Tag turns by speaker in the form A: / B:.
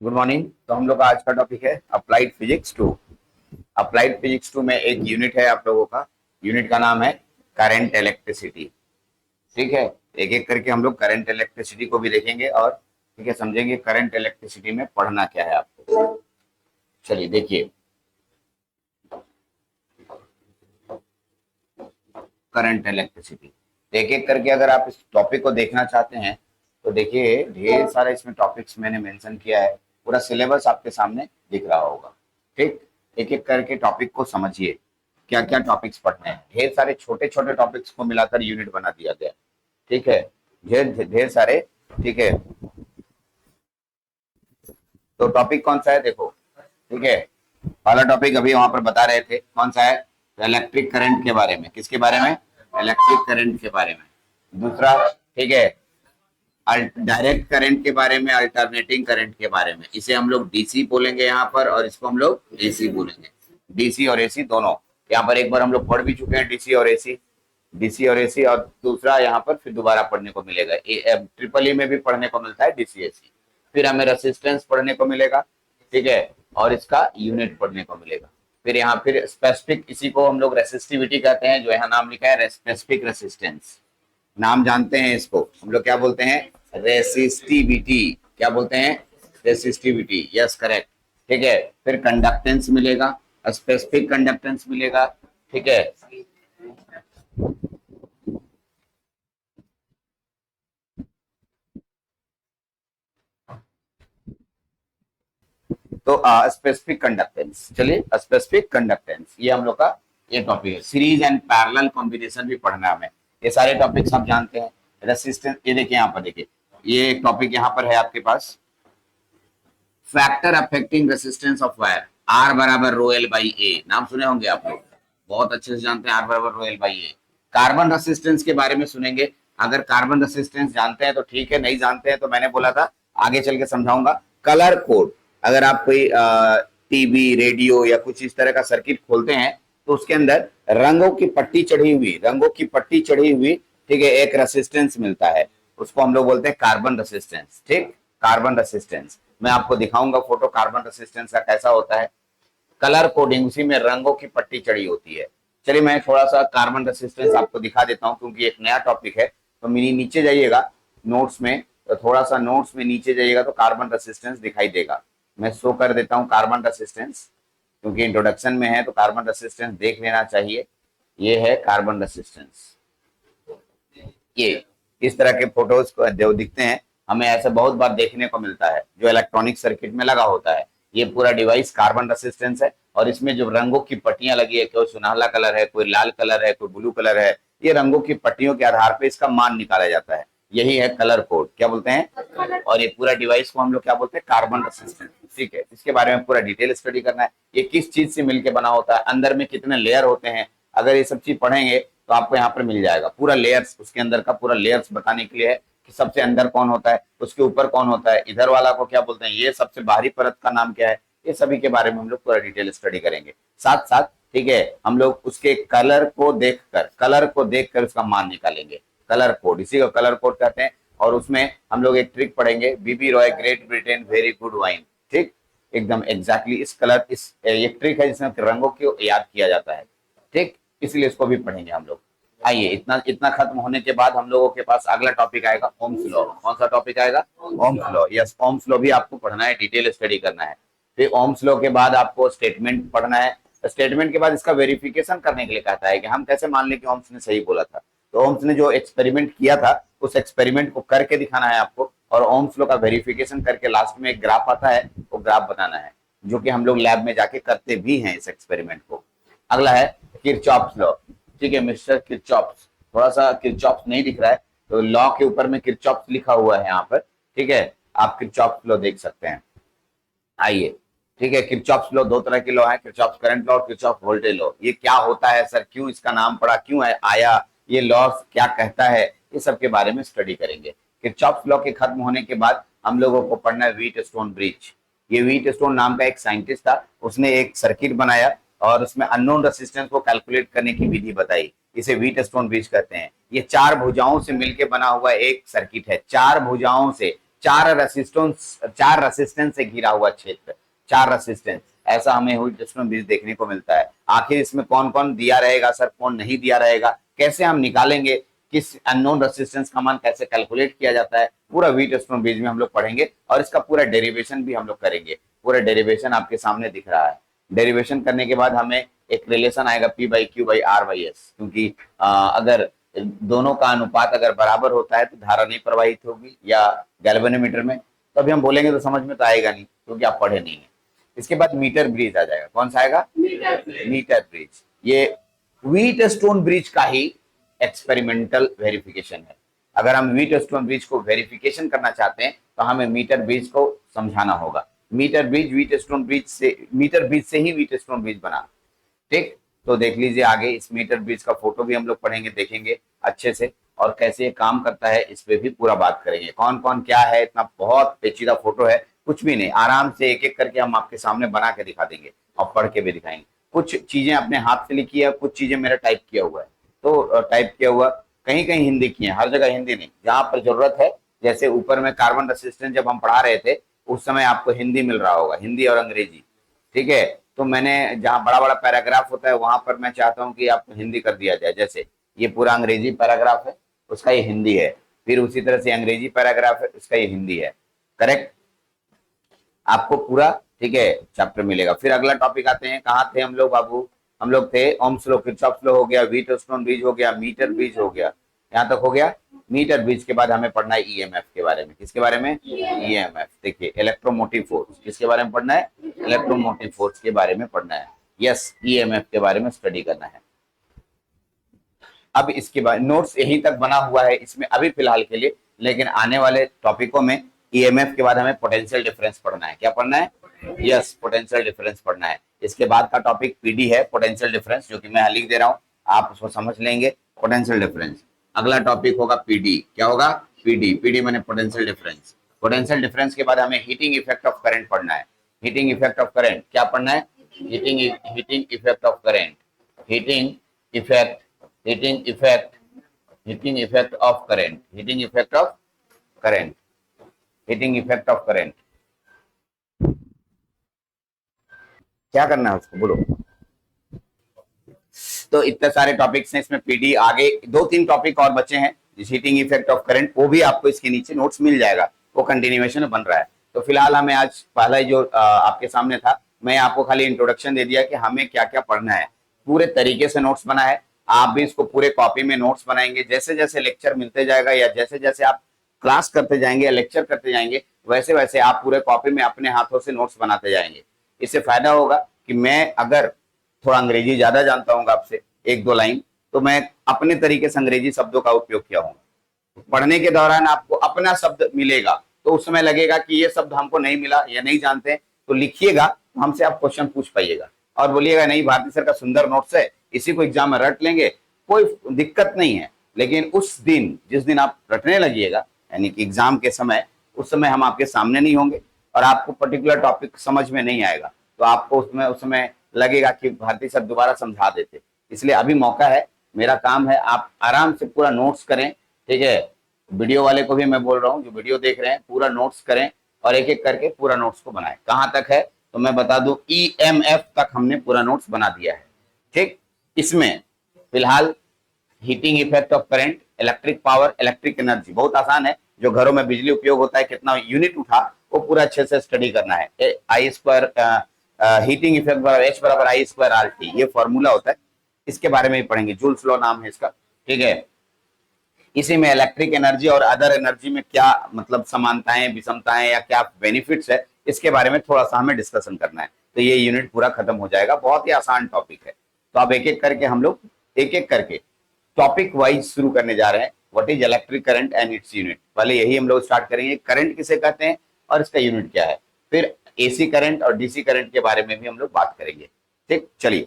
A: Good morning. तो हम लोग का आज का टॉपिक है applied physics two. Applied physics two में एक यूनिट है आप लोगों का। यूनिट का नाम है करंट इलेक्ट्रिसिटी। ठीक है। एक एक करके हम लोग करंट इलेक्ट्रिसिटी को भी देखेंगे और ठीक है समझेंगे करंट इलेक्ट्रिसिटी में पढ़ना क्या है आपको। चलिए देखिए करंट इलेक्ट्रिसिटी। एक एक करके अगर आप इस टॉपिक को देखना चाहते हैं तो देखिए ढेर सारे इसमें टॉपिक्स मैंने मेंशन किया है। पूरा सिलेबस आपके सामने दिख रहा होगा। ठीक। एक एक करके टॉपिक को समझिए क्या क्या टॉपिक्स पढ़ने हैं। ढेर सारे छोटे छोटे टॉपिक्स को मिलाकर यूनिट बना दिया गया। ठीक है। ढेर ढेर सारे। ठीक है। तो टॉपिक कौन सा है देखो। ठीक है। पहला टॉपिक अभी वहां पर बता रहे थे कौन सा है, तो इलेक्ट्रिक करंट के बारे में। किसके बारे में? इलेक्ट्रिक करंट के बारे में। दूसरा ठीक है डायरेक्ट करंट के बारे में, अल्टरनेटिंग करंट के बारे में। इसे हम लोग डीसी बोलेंगे यहाँ पर और इसको हम लोग एसी बोलेंगे। डीसी और एसी दोनों। यहाँ पर एक बार हम लोग पढ़ भी चुके हैं डीसी और एसी। डीसी और एसी और दूसरा यहाँ पर फिर दोबारा पढ़ने को मिलेगा। ट्रिपल ई में भी पढ़ने को मिलता है डीसी एसी। फिर हमें रेसिस्टेंस पढ़ने को मिलेगा। ठीक है। और इसका यूनिट पढ़ने को मिलेगा। फिर यहाँ फिर स्पेसिफिक, इसी को हम लोग रेसिस्टिविटी कहते हैं, जो यहाँ नाम लिखा है स्पेसिफिक रेसिस्टेंस। नाम जानते हैं इसको हम लोग क्या बोलते हैं? रेसिस्टिविटी। क्या बोलते हैं? रेसिस्टिविटी। Yes correct. ठीक है। फिर कंडक्टेंस मिलेगा, स्पेसिफिक कंडक्टेंस मिलेगा। ठीक है। तो स्पेसिफिक कंडक्टेंस, चलिए स्पेसिफिक कंडक्टेंस ये हम लोग का ये टॉपिक है। सीरीज एंड पैरेलल कॉम्बिनेशन भी पढ़ना है हमें। ये सारे टॉपिक्स आप जानते हैं। रेसिस्टेंस ये देखिए यहाँ पर देखिए, ये एक टॉपिक यहाँ पर है आपके पास, factor affecting resistance of wire. R बराबर रो एल बाई ए, नाम सुने होंगे आप लोग, बहुत अच्छे से जानते हैं आर बराबर rho L by A. Carbon resistance के बारे में सुनेंगे। अगर कार्बन रेसिस्टेंस जानते हैं तो ठीक है, नहीं जानते हैं तो मैंने बोला था आगे चल के समझाऊंगा। कलर कोड, अगर आप कोई टीवी रेडियो या कुछ इस तरह का सर्किट खोलते हैं तो उसके अंदर रंगों की पट्टी चढ़ी हुई, रंगों की पट्टी चढ़ी हुई, ठीक है, एक रेसिस्टेंस मिलता है। उसको हम लोग बोलते हैं कार्बन रेसिस्टेंस। ठीक। कार्बन रेसिस्टेंस मैं आपको दिखाऊंगा फोटो कार्बन रेसिस्टेंस का कैसा होता है। कलर कोडिंग, उसी में रंगों की पट्टी चढ़ी होती है। चलिए मैं थोड़ा सा कार्बन रेसिस्टेंस आपको दिखा देता हूं क्योंकि एक नया टॉपिक है। तो मेरी नीचे जाइएगा नोट्स में, तो थोड़ा सा नोट्स में नीचे जाइएगा तो कार्बन रेसिस्टेंस दिखाई देगा। मैं शो कर देता हूं कार्बन रेसिस्टेंस, क्योंकि इंट्रोडक्शन में है तो कार्बन रेसिस्टेंस देख लेना चाहिए। ये है कार्बन रेसिस्टेंस। ये इस तरह के फोटोज जो दिखते हैं हमें ऐसे बहुत बार देखने को मिलता है जो इलेक्ट्रॉनिक सर्किट में लगा होता है। ये पूरा डिवाइस कार्बन रेसिस्टेंस है और इसमें जो रंगों की पट्टियां लगी है, कोई सुनहला कलर है, कोई लाल कलर है, कोई ब्लू कलर है, ये रंगों की पट्टियों के आधार पर इसका मान निकाला जाता है। यही है कलर कोड, क्या बोलते हैं। और ये पूरा डिवाइस को हम लोग क्या बोलते हैं? Carbon resistance. ठीक है। इसके बारे में पूरा डिटेल स्टडी करना है। ये किस चीज से मिलकर बना होता है, अंदर में कितने लेयर होते हैं, अगर ये सब चीज पढ़ेंगे तो आपको यहाँ पर मिल जाएगा पूरा लेयर्स। उसके अंदर का पूरा लेयर्स बताने के लिए है कि सबसे अंदर कौन होता है, उसके ऊपर कौन होता है, इधर वाला को क्या बोलते हैं, ये सबसे बाहरी परत का नाम क्या है, ये सभी के बारे में हम लोग पूरा डिटेल स्टडी करेंगे साथ साथ। ठीक है। हम लोग उसके कलर को देखकर उसका मान निकालेंगे। कलर कोड, इसी को कलर कोड कहते हैं। और उसमें हम लोग एक ट्रिक पढ़ेंगे, B B Roy great Britain very good wine. ठीक। एकदम एग्जैक्टली इस कलर, इस एक ट्रिक है जिसमें रंगों को याद किया जाता है। ठीक। इसलिए इसको भी पढ़ेंगे हम लोग। आइए इतना इतना खत्म होने के बाद हम लोगों के पास अगला टॉपिक आएगा ओम्स लॉ। कौन सा टॉपिक आएगा? Ohm's law. Yes, Ohm's law भी आपको पढ़ना है, डिटेल स्टडी करना है। फिर ओम्स लॉ के बाद आपको स्टेटमेंट पढ़ना है। स्टेटमेंट के बाद इसका वेरिफिकेशन करने के लिए कहता है कि हम कैसे मान लें कि ओम्स ने सही बोला था। तो ओम्स ने जो एक्सपेरिमेंट किया था उस एक्सपेरिमेंट को करके दिखाना है आपको, और ओम्स लॉ का वेरिफिकेशन करके लास्ट में एक ग्राफ आता है, वो ग्राफ बनाना है, जो कि हम लोग लैब में जाके करते भी हैं इस एक्सपेरिमेंट को। अगला है किरचॉफ्स लॉ। ठीक है, मिस्टर किरचॉफ्स, थोड़ा सा किरचॉफ्स नहीं दिख रहा है तो लॉ के ऊपर में किरचॉफ्स लिखा हुआ है यहाँ पर। ठीक है। आप किरचॉफ्स लॉ देख सकते हैं। आइए। ठीक है। किरचॉफ्स लॉ दो तरह के लॉ है, किरचॉफ्स करंट लॉ और किरचॉफ वोल्टेज लॉ। ये क्या होता है सर, क्यों इसका नाम पड़ा, क्यों आया, ये लॉ क्या कहता है, ये सब के बारे में स्टडी करेंगे। किरचॉफ्स लॉ के खत्म होने के बाद हम लोगों को पढ़ना है व्हीट स्टोन ब्रिज। ये व्हीट स्टोन नाम का एक साइंटिस्ट था, उसने एक सर्किट बनाया और उसमें अननोन रेसिस्टेंस को कैलकुलेट करने की विधि बताई। इसे व्हीट स्टोन ब्रिज कहते हैं। ये चार भुजाओं से मिलकर बना हुआ एक सर्किट है, चार भुजाओं से, चार रेसिस्टेंस से घिरा हुआ क्षेत्र, चार रेसिस्टेंस, ऐसा हमें ह्यूजेस्टोन ब्रिज देखने को मिलता है। आखिर इसमें कौन कौन दिया रहेगा सर, कौन नहीं दिया रहेगा, कैसे हम निकालेंगे, किस अननोन रेसिस्टेंस का मान कैसे कैलकुलेट किया जाता है, पूरा व्हीटस्टोन ब्रिज में हम लोग पढ़ेंगे और इसका पूरा डेरिवेशन भी हम लोग करेंगे। पूरा डेरिवेशन आपके सामने दिख रहा है। डेरिवेशन करने के बाद हमें एक रिलेशन आएगा P by Q by R by S, क्योंकि अगर दोनों का अनुपात अगर बराबर होता है तो धारा नहीं प्रवाहित होगी, या गैल्वेनोमीटर में तो अभी हम बोलेंगे तो समझ में तो आएगा नहीं क्योंकि आप पढ़े नहीं है। इसके बाद मीटर ब्रिज आ जाएगा। कौन सा आएगा? Meter bridge. ये व्हीटस्टोन ब्रिज का ही एक्सपेरिमेंटल वेरिफिकेशन है। अगर हम व्हीटस्टोन ब्रिज को वेरिफिकेशन करना चाहते हैं तो हमें मीटर ब्रिज को समझाना होगा। मीटर ब्रिज व्हीटस्टोन ब्रिज से, मीटर ब्रिज से ही व्हीटस्टोन ब्रिज बना। ठीक, तो देख लीजिए आगे इस मीटर ब्रिज का फोटो भी हम लोग पढ़ेंगे, देखेंगे अच्छे से, और कैसे ये काम करता है इस पे भी पूरा बात करेंगे। कौन कौन क्या है, इतना बहुत पेचीदा फोटो है, कुछ भी नहीं, आराम से एक एक करके हम आपके सामने बना के दिखा देंगे और पढ़ के भी दिखाएंगे। कुछ चीजें अपने हाथ से लिखी है, कुछ चीजें मेरा टाइप किया हुआ है, तो टाइप किया हुआ कहीं कहीं हिंदी की है, हर जगह हिंदी नहीं, जहां पर जरूरत है। जैसे ऊपर में कार्बन रेसिस्टेंस जब हम पढ़ा रहे थे उस समय आपको हिंदी मिल रहा होगा, हिंदी और अंग्रेजी, ठीक है। तो मैंने जहां बड़ा बड़ा पैराग्राफ होता है वहां पर मैं चाहता हूं कि आपको हिंदी कर दिया जाए। जैसे ये पूरा अंग्रेजी पैराग्राफ है, उसका ये हिंदी है, फिर उसी तरह से अंग्रेजी पैराग्राफ है, उसका ये हिंदी है। करेक्ट, आपको पूरा, ठीक है, चैप्टर मिलेगा। फिर अगला टॉपिक आते हैं, कहाँ थे हम लोग बाबू? हम लोग थे ओम्स लॉ, किरचॉफ लॉ हो गया, व्हीटस्टोन ब्रिज हो गया, मीटर ब्रिज हो गया, यहाँ तक हो गया। मीटर ब्रिज के बाद हमें पढ़ना है ईएमएफ के बारे में। किसके बारे में? ईएमएफ। देखिए इलेक्ट्रोमोटिव फोर्स, किसके बारे में पढ़ना है? इलेक्ट्रोमोटिव फोर्स के बारे में पढ़ना है। यस, ईएमएफ के बारे में स्टडी करना है। अब इसके बाद नोट्स यहीं तक बना हुआ है इसमें अभी फिलहाल के लिए, लेकिन आने वाले टॉपिकों में ईएमएफ के बाद हमें पोटेंशियल डिफरेंस पढ़ना है। क्या पढ़ना है? यस, पोटेंशियल डिफरेंस पढ़ना है। इसके बाद का टॉपिक पीडी है, पोटेंशियल डिफरेंस, जो कि मैं लिख दे रहा हूं, आप उसको समझ लेंगे, पोटेंशियल डिफरेंस। अगला टॉपिक होगा पीडी। क्या होगा? पीडी। पीडी माने पोटेंशियल डिफरेंस। पोटेंशियल डिफरेंस के बाद हमें हीटिंग इफेक्ट ऑफ करंट पढ़ना है। हीटिंग इफेक्ट ऑफ करंट क्या पढ़ना है? Heating effect of current, heating effect, heating effect, heating effect of current, heating effect of current, heating effect of current. क्या करना है उसको बोलो। तो इतने सारे टॉपिक्स हैं इसमें, पीडी। आगे दो तीन टॉपिक और बचे हैं, हीटिंग इफेक्ट ऑफ करंट, वो भी आपको इसके नीचे नोट्स मिल जाएगा, वो कंटिन्यूएशन बन रहा है। तो फिलहाल हमें आज पहला जो आपके सामने था, मैं आपको खाली इंट्रोडक्शन दे दिया कि हमें क्या क्या पढ़ना है। पूरे तरीके से नोट्स बना है, आप भी इसको पूरे कॉपी में नोट्स बनाएंगे। जैसे जैसे लेक्चर मिलते जाएगा या जैसे जैसे आप क्लास करते जाएंगे या लेक्चर करते जाएंगे, वैसे वैसे आप पूरे कॉपी में अपने हाथों से नोट्स बनाते जाएंगे। इससे फायदा होगा कि मैं अगर थोड़ा अंग्रेजी ज्यादा जानता हूँ आपसे, एक दो लाइन, तो मैं अपने तरीके से अंग्रेजी शब्दों का उपयोग किया हूँ। पढ़ने के दौरान आपको अपना शब्द मिलेगा तो उस समय लगेगा कि ये शब्द हमको नहीं मिला या नहीं जानते, तो लिखिएगा, हमसे आप क्वेश्चन पूछ पाइएगा और बोलिएगा नहीं भारती सर का सुंदर नोट्स है, इसी को एग्जाम में रट लेंगे, कोई दिक्कत नहीं है। लेकिन उस दिन, जिस दिन आप रटने लगिएगा, यानी कि एग्जाम के समय, उस समय हम आपके सामने नहीं होंगे और आपको पर्टिकुलर टॉपिक समझ में नहीं आएगा, तो आपको उसमें उस समय लगेगा कि भारती सर दोबारा समझा देते। इसलिए अभी मौका है, मेरा काम है, आप आराम से पूरा नोट्स करें, ठीक है। वीडियो वाले को भी मैं बोल रहा हूँ, जो वीडियो देख रहे हैं, पूरा नोट्स करें और एक एक करके पूरा नोट्स को बनाएं। कहाँ तक है तो मैं बता दूं, ईएमएफ तक हमने पूरा नोट्स बना दिया है, ठीक। इसमें फिलहाल heating effect of current, electric power, electric energy बहुत आसान है, जो घरों में बिजली उपयोग होता है, कितना यूनिट उठा, वो पूरा अच्छे से स्टडी करना है। आई स्क्वायर, हीटिंग इफेक्ट बराबर एच बराबर आई स्क्वायर आर टी, ये फॉर्मूला होता है, इसके बारे में भी पढ़ेंगे, जूल्स लॉ नाम है इसका, ठीक है। इसी में इलेक्ट्रिक एनर्जी और अदर एनर्जी में क्या मतलब समानताएं, विषमताएं या क्या बेनिफिट्स है, इसके बारे में थोड़ा सा हमें डिस्कशन करना है। तो ये यूनिट पूरा खत्म हो जाएगा, बहुत ही आसान टॉपिक है। तो अब एक एक करके हम लोग एक एक करके टॉपिक वाइज शुरू करने जा रहे हैं। What is electric current and its unit, पहले यही हम लोग स्टार्ट करेंगे, करंट किसे कहते हैं और इसका यूनिट क्या है। फिर एसी करंट और डीसी करंट के बारे में भी हम लोग बात करेंगे, ठीक। चलिए